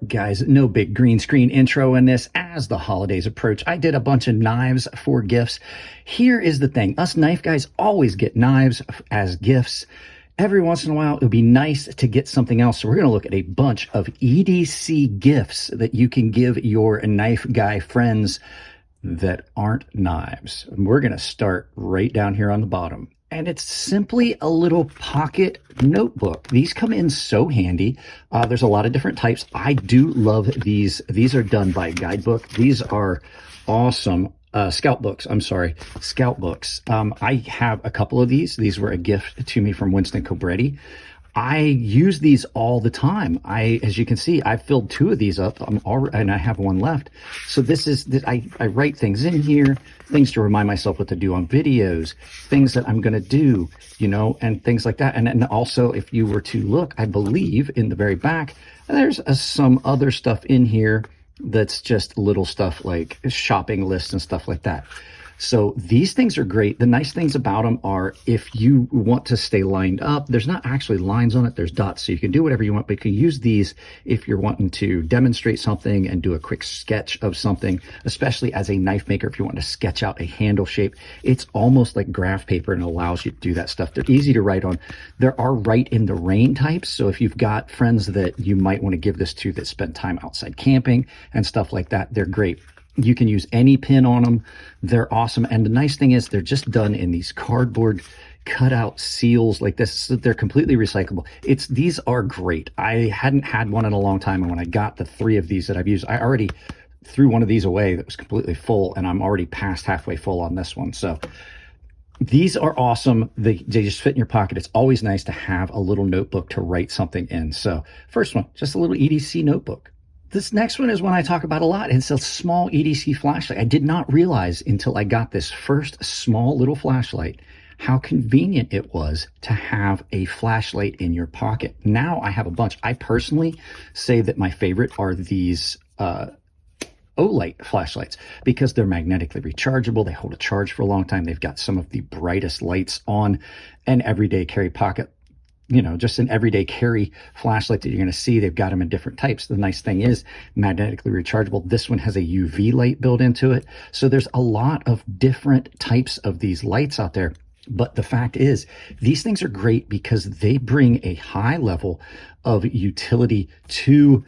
Guys, no big green screen intro in this. As the holidays approach, I did a bunch of knives for gifts. Here is the thing. Us knife guys always get knives as gifts. Every once in a while, it would be nice to get something else. So we're going to look at a bunch of EDC gifts that you can give your knife guy friends that aren't knives. And we're going to start right down here on the bottom. And it's simply a little pocket notebook. These come in so handy. There's a lot of different types. I do love these. These are done by Guidebook. These are awesome. Scout books. I have a couple of these. These were a gift to me from Winston Cobretti. I use these all the time. As you can see, I've filled 2 of these up. And I have 1 left. So I write things in here, things to remind myself what to do on videos, things that I'm going to do, and things like that. And also, if you were to look, I believe in the very back, there's some other stuff in here that's just little stuff like shopping lists and stuff like that. So these things are great. The nice things about them are if you want to stay lined up, there's not actually lines on it, there's dots. So you can do whatever you want, but you can use these if you're wanting to demonstrate something and do a quick sketch of something, especially as a knife maker, if you want to sketch out a handle shape. It's almost like graph paper and allows you to do that stuff. They're easy to write on. There are write in the rain types. So if you've got friends that you might want to give this to that spend time outside camping and stuff like that, they're great. You can use any pin on them. They're awesome. And the nice thing is they're just done in these cardboard cutout seals like this. So they're completely recyclable. These are great. I hadn't had one in a long time. And when I got the 3 of these that I've used, I already threw one of these away that was completely full. And I'm already past halfway full on this one. So these are awesome. They just fit in your pocket. It's always nice to have a little notebook to write something in. So first one, just a little EDC notebook. This next one is one I talk about a lot. It's a small EDC flashlight. I did not realize until I got this first small little flashlight how convenient it was to have a flashlight in your pocket. Now I have a bunch. I personally say that my favorite are these Olight flashlights because they're magnetically rechargeable. They hold a charge for a long time. They've got some of the brightest lights on an everyday carry pocket. Just an everyday carry flashlight that you're going to see. They've got them in different types. The nice thing is magnetically rechargeable. This one has a UV light built into it. So there's a lot of different types of these lights out there. But the fact is, these things are great because they bring a high level of utility to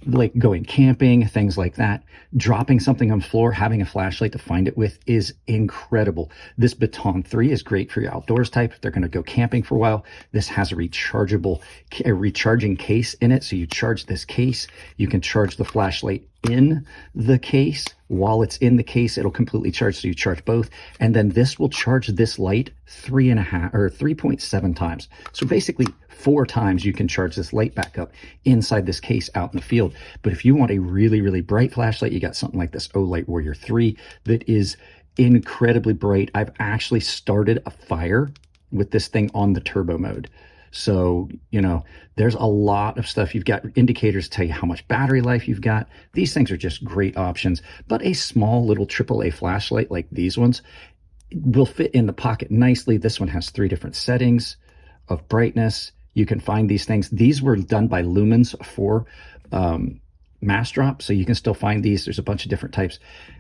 like going camping, things like that. Dropping something on the floor, having a flashlight to find it with is incredible. This Baton 3 is great for your outdoors type. If they're going to go camping for a while, this has a recharging case in it. So you charge this case, you can charge the flashlight in the case. While it's in the case, it'll completely charge. So you charge both. And then this will charge this light 3.7 times. So basically 4 times you can charge this light back up inside this case out in the field. But if you want a really, really bright flashlight, you got something like this Olight Warrior 3 that is incredibly bright. I've actually started a fire with this thing on the turbo mode. So, there's a lot of stuff. You've got indicators to tell you how much battery life you've got. These things are just great options. But a small little AAA flashlight like these ones will fit in the pocket nicely. This one has 3 different settings of brightness. You can find these things. These were done by Lumens for mass drop, so you can still find these. There's a bunch of different types,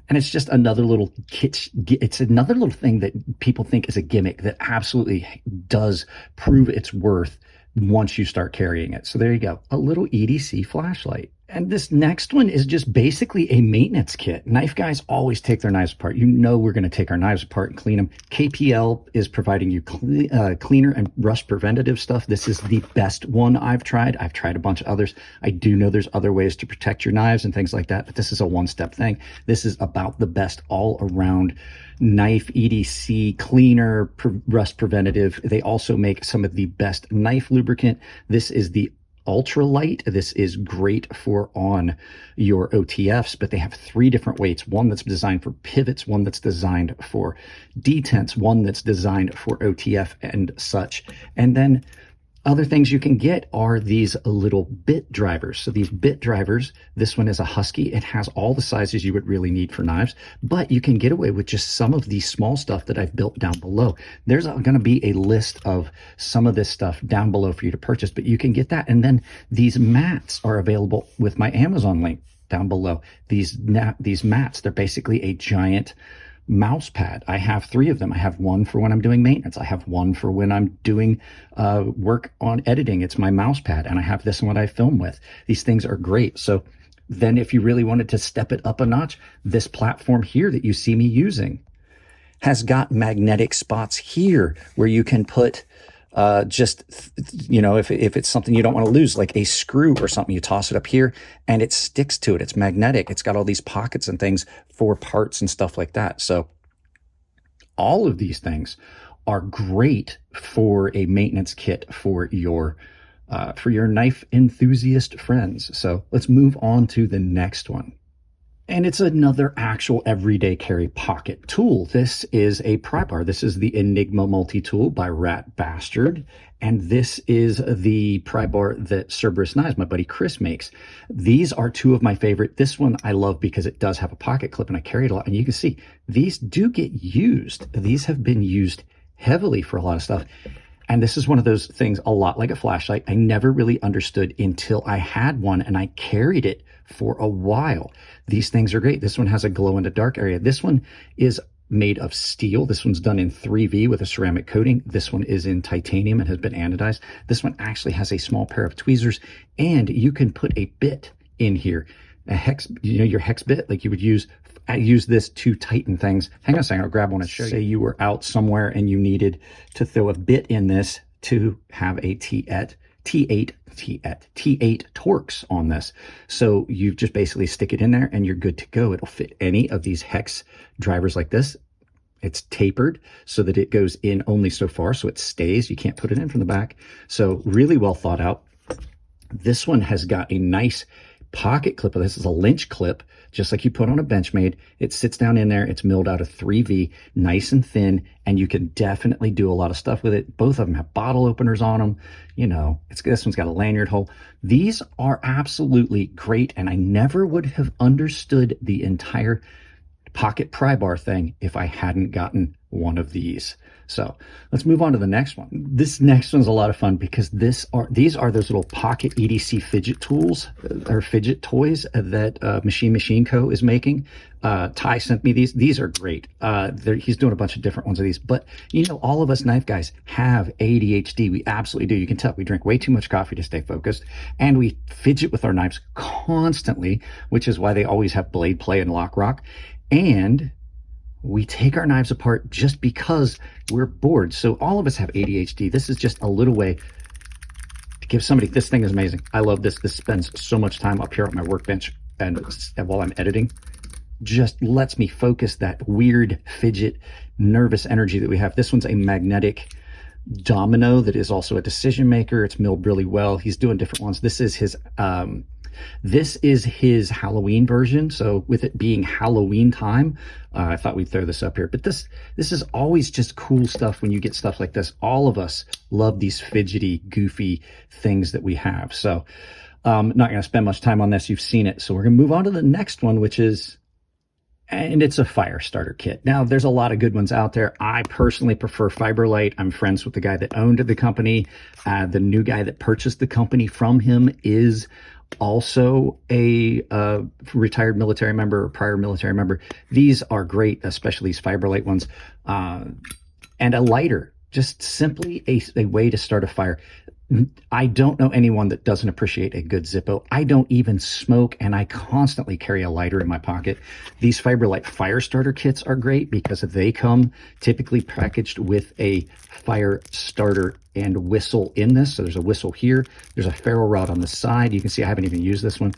and it's just another little it's another little thing that people think is a gimmick that absolutely does prove its worth once you start carrying it. So there you go, a little EDC flashlight. And this next one is just basically a maintenance kit. Knife guys always take their knives apart. We're going to take our knives apart and clean them. KPL is providing you cleaner and rust preventative stuff. This is the best one I've tried. I've tried a bunch of others. I do know there's other ways to protect your knives and things like that, but this is a one-step thing. This is about the best all-around knife EDC cleaner, rust preventative. They also make some of the best knife lubricant. This is the ultralight. This is great for on your OTFs, but they have 3 different weights. One that's designed for pivots, one that's designed for detents, one that's designed for OTF and such. And then Other things you can get are these little bit drivers. So these bit drivers, this one is a Husky. It has all the sizes you would really need for knives, but you can get away with just some of the small stuff that I've built down below. There's going to be a list of some of this stuff down below for you to purchase, but you can get that. And then these mats are available with my Amazon link down below. These mats, they're basically a giant mouse pad. I have 3 of them. I have one for when I'm doing maintenance. I have one for when I'm doing work on editing. It's my mouse pad. And I have this one I film with. These things are great. So then if you really wanted to step it up a notch, this platform here that you see me using has got magnetic spots here where you can put if it's something you don't want to lose, like a screw or something, you toss it up here and it sticks to it. It's magnetic. It's got all these pockets and things for parts and stuff like that. So all of these things are great for a maintenance kit for your knife enthusiast friends. So let's move on to the next one. And it's another actual everyday carry pocket tool. This is a pry bar. This is the Enigma multi-tool by Rat Bastard. And this is the pry bar that Cerberus Knives, my buddy Chris, makes. These are 2 of my favorite. This one I love because it does have a pocket clip and I carry it a lot. And you can see these do get used. These have been used heavily for a lot of stuff. And this is one of those things, a lot like a flashlight, I never really understood until I had one and I carried it for a while. These things are great. This one has a glow in the dark area. This one is made of steel. This one's done in 3V with a ceramic coating. This one is in titanium and has been anodized. This one actually has a small pair of tweezers, and you can put a bit in here, a hex, your hex bit, like you would use. I use this to tighten things. Hang on a second, I'll grab one and show you. Say you were out somewhere and you needed to throw a bit in this to have a T8 Torx on this. So you just basically stick it in there and you're good to go. It'll fit any of these hex drivers like this. It's tapered so that it goes in only so far, so it stays. You can't put it in from the back. So really well thought out. This one has got a nice pocket clip. This is a Lynch clip, just like you put on a Benchmade. It sits down in there. It's milled out of 3V, nice and thin, and you can definitely do a lot of stuff with it. Both of them have bottle openers on them. This one's got a lanyard hole. These are absolutely great, and I never would have understood the entire pocket pry bar thing if I hadn't gotten one of these. So let's move on to the next one. This next one's a lot of fun because these are those little pocket EDC fidget tools or fidget toys that Machine Co. is making. Ty sent me these. These are great. He's doing a bunch of different ones of these, but all of us knife guys have ADHD. We absolutely do. You can tell we drink way too much coffee to stay focused, and we fidget with our knives constantly, which is why they always have blade play and lock rock. And we take our knives apart just because we're bored. So all of us have ADHD. This is just a little way to give somebody, this thing is amazing. I love this. This spends so much time up here at my workbench and while I'm editing, just lets me focus that weird fidget, nervous energy that we have. This one's a magnetic domino that is also a decision maker. It's milled really well. He's doing different ones. This is his Halloween version. So with it being Halloween time, I thought we'd throw this up here. But this is always just cool stuff when you get stuff like this. All of us love these fidgety, goofy things that we have. So not going to spend much time on this. You've seen it. So we're going to move on to the next one, which is, and it's a fire starter kit. Now, there's a lot of good ones out there. I personally prefer Fiberlight. I'm friends with the guy that owned the company. The new guy that purchased the company from him is also a retired military member or prior military member. These are great, especially these Fiberlight ones. And a lighter, just simply a way to start a fire. I don't know anyone that doesn't appreciate a good Zippo. I don't even smoke, and I constantly carry a lighter in my pocket. These Fiberlight fire starter kits are great because they come typically packaged with a fire starter and whistle in this. So there's a whistle here. There's a ferro rod on the side. You can see I haven't even used this one.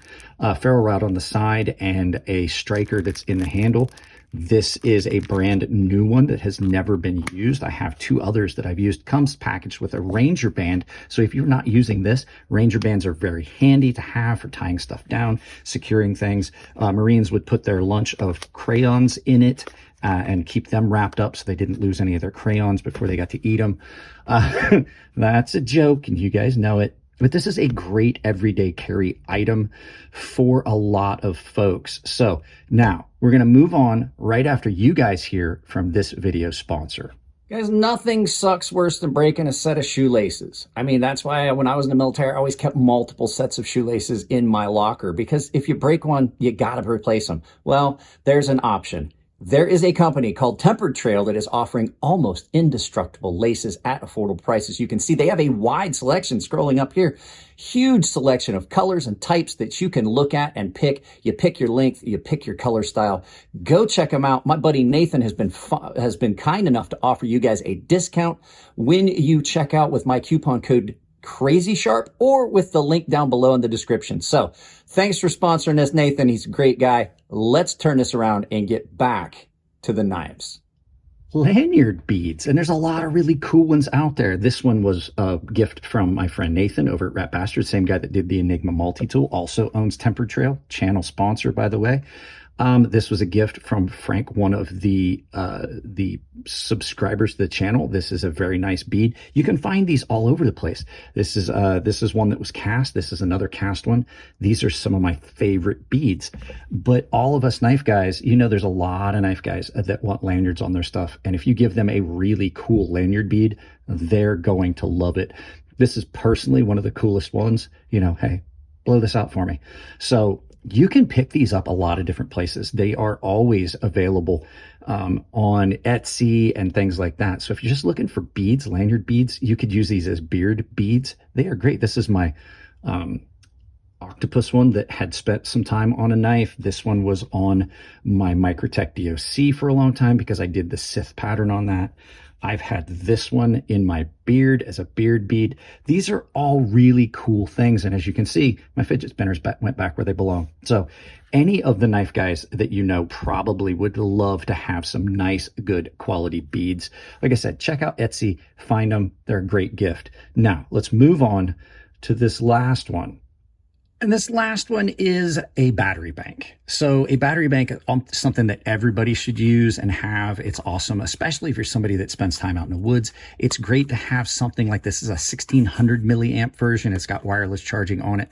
Ferro rod on the side and a striker that's in the handle. This is a brand new one that has never been used. I have 2 others that I've used. Comes packaged with a Ranger band. So if you're not using this, Ranger bands are very handy to have for tying stuff down, securing things. Marines would put their lunch of crayons in it. and keep them wrapped up so they didn't lose any of their crayons before they got to eat them. That's a joke, and you guys know it. But this is a great everyday carry item for a lot of folks. So now we're going to move on right after you guys hear from this video sponsor. Guys, nothing sucks worse than breaking a set of shoelaces. I mean, that's why when I was in the military, I always kept multiple sets of shoelaces in my locker, because if you break one, you got to replace them. Well, there's an option. There is a company called Tempered Trail that is offering almost indestructible laces at affordable prices. You can see they have a wide selection scrolling up here. Huge selection of colors and types that you can look at and pick. You pick your length, you pick your color style. Go check them out. My buddy Nathan has been kind enough to offer you guys a discount when you check out with my coupon code Crazy Sharp or with the link down below in the description. So thanks for sponsoring us, Nathan. He's a great guy. Let's turn this around and get back to the knives. Lanyard beads, and there's a lot of really cool ones out there. This one was a gift from my friend Nathan over at Rat Bastard, same guy that did the Enigma multi-tool, also owns Tempered Trail, channel sponsor, by the way. This was a gift from Frank, one of the subscribers to the channel. This is a very nice bead. You can find these all over the place. This is one that was cast. This is another cast one. These are some of my favorite beads. But all of us knife guys, you know, there's a lot of knife guys that want lanyards on their stuff. And if you give them a really cool lanyard bead, they're going to love it. This is personally one of the coolest ones. You know, hey, blow this out for me. So you can pick these up a lot of different places. They are always available on Etsy and things like that. So if you're just looking for beads, lanyard beads, you could use these as beard beads. They are great. This is my octopus one that had spent some time on a knife. This one was on my Microtech DOC for a long time because I did the Sith pattern on that. I've had this one in my beard as a beard bead. These are all really cool things. And as you can see, my fidget spinners went back where they belong. So any of the knife guys that you know probably would love to have some nice, good quality beads. Like I said, check out Etsy, find them. They're a great gift. Now let's move on to this last one. And this last one is a battery bank. So a battery bank is something that everybody should use and have. It's awesome, especially if you're somebody that spends time out in the woods. It's great to have something like this. This is a 1600 milliamp version. It's got wireless charging on it.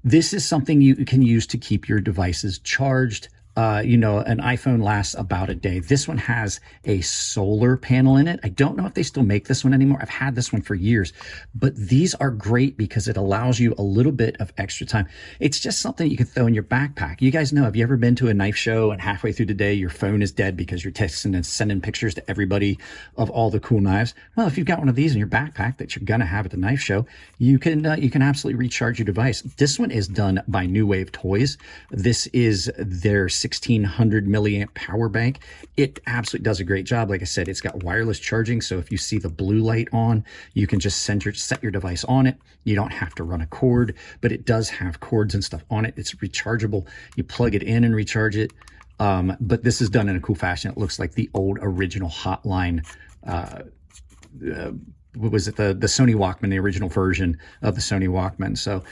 This is something you can use to keep your devices charged. You know, an iPhone lasts about a day. This one has a solar panel in it. I don't know if they still make this one anymore. I've had this one for years, but these are great because it allows you a little bit of extra time. It's just something you can throw in your backpack. You guys know, have you ever been to a knife show and halfway through the day, your phone is dead because you're texting and sending pictures to everybody of all the cool knives? Well, if you've got one of these in your backpack that you're going to have at the knife show, you can absolutely recharge your device. This one is done by New Wave Toys. This is their 1600 milliamp power bank. It absolutely does a great job. Like I said, it's got wireless charging. So if you see the blue light on, you can just set your device on it. You don't have to run a cord, but it does have cords and stuff on it. It's rechargeable. You plug it in and recharge it. But this is done in a cool fashion. It looks like the old original Hotline, what was it? The Sony Walkman, the original version of the Sony Walkman. So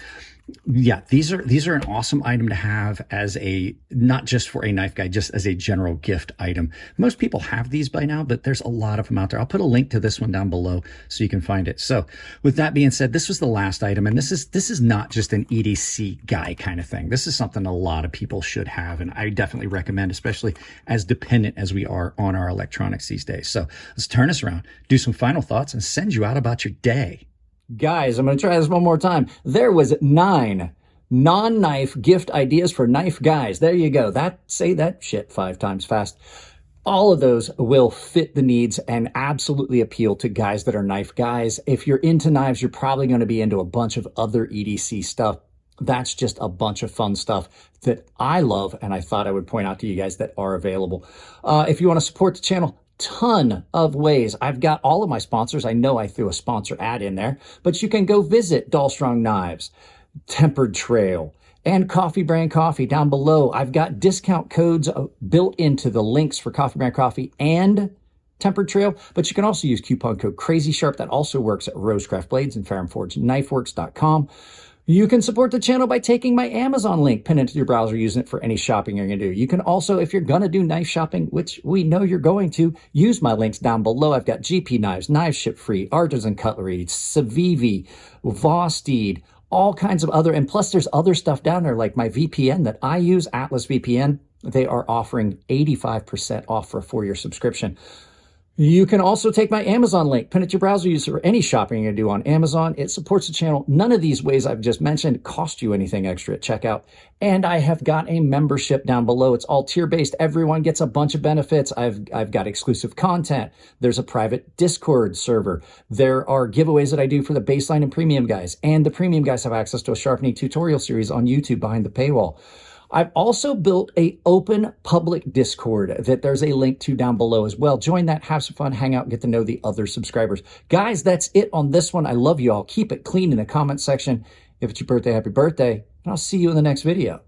yeah, these are an awesome item to have as not just for a knife guy, just as a general gift item. Most people have these by now, but there's a lot of them out there. I'll put a link to this one down below so you can find it. So with that being said, this was the last item, and this is not just an EDC guy kind of thing. This is something a lot of people should have, and I definitely recommend, especially as dependent as we are on our electronics these days. So let's turn this around, do some final thoughts, and send you out about your day. Guys, I'm going to try this one more time. There was 9 non-knife gift ideas for knife guys. There you go. Say that shit 5 times fast. All of those will fit the needs and absolutely appeal to guys that are knife guys. If you're into knives, you're probably going to be into a bunch of other EDC stuff. That's just a bunch of fun stuff that I love, and I thought I would point out to you guys that are available. If you want to support the channel, ton of ways. I've got all of my sponsors. I know I threw a sponsor ad in there, but you can go visit Dull Strong Knives, Tempered Trail, and Coffee Brand Coffee down below. I've got discount codes built into the links for Coffee Brand Coffee and Tempered Trail, but you can also use coupon code Crazy Sharp. That also works at Rosecraft Blades and FarronForgeKnifeWorks.com. You can support the channel by taking my Amazon link, pin it to your browser, using it for any shopping you're going to do. You can also, if you're going to do knife shopping, which we know you're going to, use my links down below. I've got GP knives, Knives Ship Free, Artisan Cutlery, Civivi, Vosteed, all kinds of other, and plus there's other stuff down there like my VPN that I use, Atlas VPN. They are offering 85% off for a 4-year subscription. You can also take my Amazon link, pin it to your browser, use it for any shopping you're going to do on Amazon. It supports the channel. None of these ways I've just mentioned cost you anything extra at checkout. And I have got a membership down below. It's all tier-based. Everyone gets a bunch of benefits. I've got exclusive content. There's a private Discord server. There are giveaways that I do for the baseline and premium guys. And the premium guys have access to a sharpening tutorial series on YouTube behind the paywall. I've also built a open public Discord that there's a link to down below as well. Join that, have some fun, hang out, and get to know the other subscribers. Guys, that's it on this one. I love you all. Keep it clean in the comment section. If it's your birthday, happy birthday, and I'll see you in the next video.